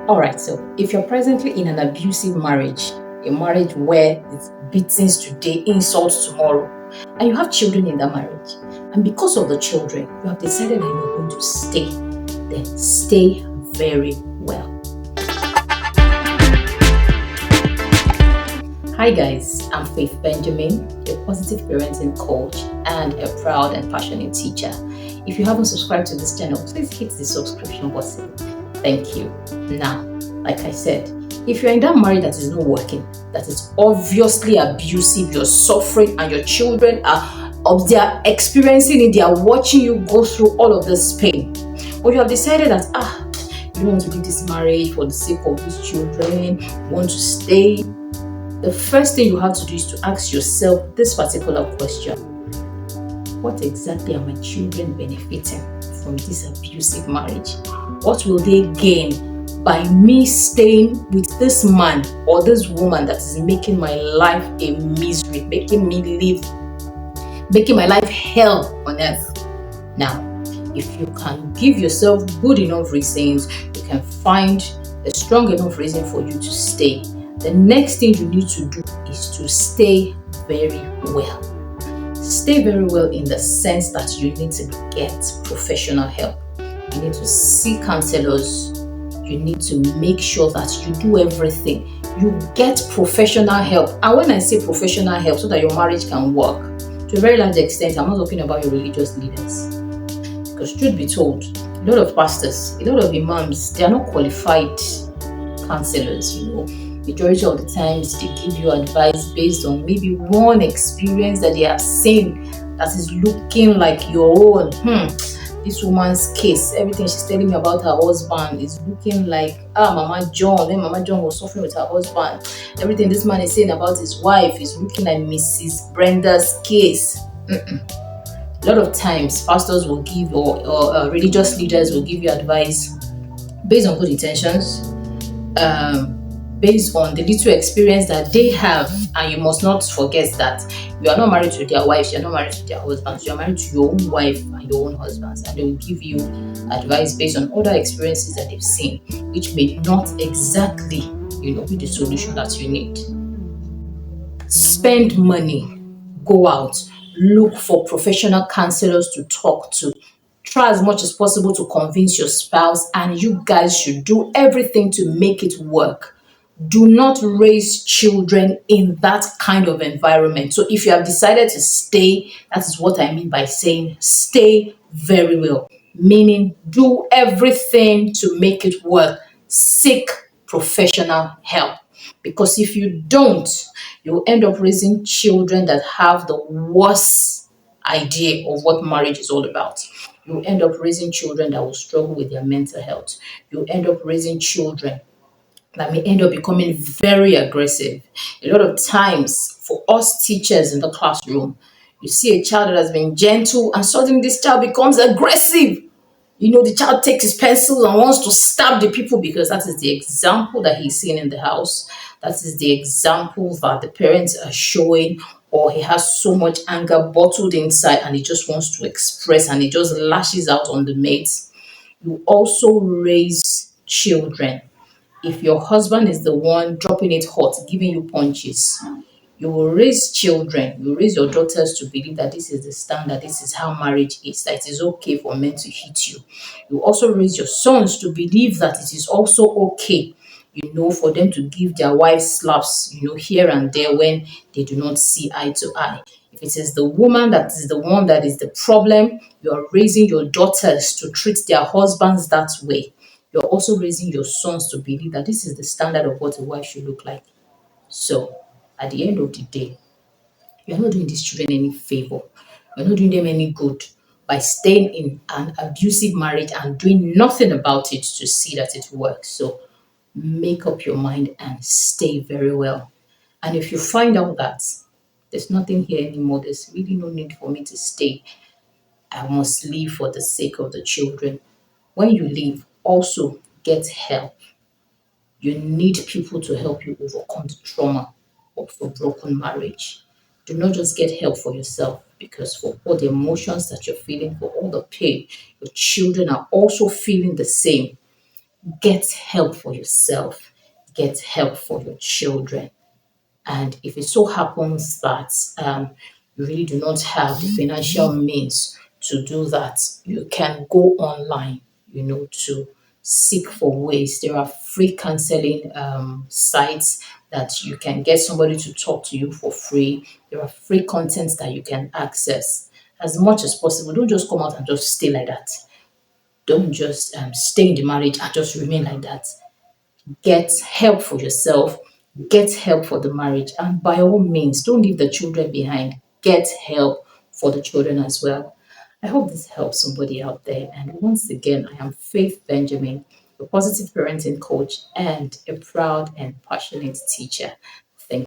All right, so if you're presently in an abusive marriage, a marriage where it's beatings today, insults tomorrow, and you have children in that marriage, and because of the children, you have decided that you're going to stay, then stay very well. Hi guys, I'm Faith Benjamin, a positive parenting coach and a proud and passionate teacher. If you haven't subscribed to this channel, please hit the subscription button. Thank you. Now, like I said, if you're in that marriage that is not working, that is obviously abusive, you're suffering and your children they are experiencing it, they are watching you go through all of this pain. Or you have decided that you don't want to leave this marriage for the sake of these children, you want to stay. The first thing you have to do is to ask yourself this particular question: what exactly are my children benefiting from this abusive marriage? What will they gain by me staying with this man or this woman that is making my life a misery, making my life hell on earth? Now, if you can give yourself good enough reasons, you can find a strong enough reason for you to stay. The next thing you need to do is to stay very well. Stay very well in the sense that you need to get professional help. You need to see counselors. You need to make sure that you do everything. You get professional help. And when I say professional help, so that your marriage can work, to a very large extent, I'm not talking about your religious leaders. Because truth be told, a lot of pastors, a lot of imams, they are not qualified counselors, Majority of the times they give you advice based on maybe one experience that they have seen that is looking like your own. This woman's case, everything she's telling me about her husband is looking like Mama John. Then Mama John was suffering with her husband. Everything this man is saying about his wife is looking like Mrs. Brenda's case. A lot of times pastors will give or religious leaders will give you advice based on good intentions, based on the little experience that they have. And you must not forget that you are not married to their wives, you are not married to their husbands, you are married to your own wife and your own husbands, and they will give you advice based on other experiences that they've seen, which may not exactly be the solution that you need. Spend money, go out, look for professional counselors to talk to. Try as much as possible to convince your spouse, and you guys should do everything to make it work. Do not raise children in that kind of environment. So if you have decided to stay, that is what I mean by saying stay very well. Meaning do everything to make it work. Seek professional help. Because if you don't, you'll end up raising children that have the worst idea of what marriage is all about. You'll end up raising children that will struggle with their mental health. You'll end up raising children that may end up becoming very aggressive. A lot of times, for us teachers in the classroom, you see a child that has been gentle and suddenly this child becomes aggressive. The child takes his pencil and wants to stab the people because that is the example that he's seeing in the house. That is the example that the parents are showing, or he has so much anger bottled inside and he just wants to express and he just lashes out on the mates. You also raise children. If your husband is the one dropping it hot, giving you punches, you will raise children, you raise your daughters to believe that this is the standard, this is how marriage is, that it is okay for men to hit you. You also raise your sons to believe that it is also okay, for them to give their wives slaps, here and there when they do not see eye to eye. If it is the woman that is the one that is the problem, you are raising your daughters to treat their husbands that way. You're also raising your sons to believe that this is the standard of what a wife should look like. So, at the end of the day, you're not doing these children any favor. You're not doing them any good by staying in an abusive marriage and doing nothing about it to see that it works. So, make up your mind and stay very well. And if you find out that there's nothing here anymore, there's really no need for me to stay, I must leave for the sake of the children. When you leave, also get help. You need people to help you overcome the trauma of a broken marriage. Do not just get help for yourself, because for all the emotions that you're feeling, for all the pain, your children are also feeling the same. Get help for yourself, get help for your children. And if it so happens that you really do not have the financial means to do that, you can go online, to seek for ways. There are free counseling sites that you can get somebody to talk to you for free. There are free contents that you can access. As much as possible, don't just come out and just stay like that. Don't just stay in the marriage and just remain like that. Get help for yourself, get help for the marriage, and by all means, don't leave the children behind. Get help for the children as well. I hope this helps somebody out there. And once again, I am Faith Benjamin, a positive parenting coach and a proud and passionate teacher.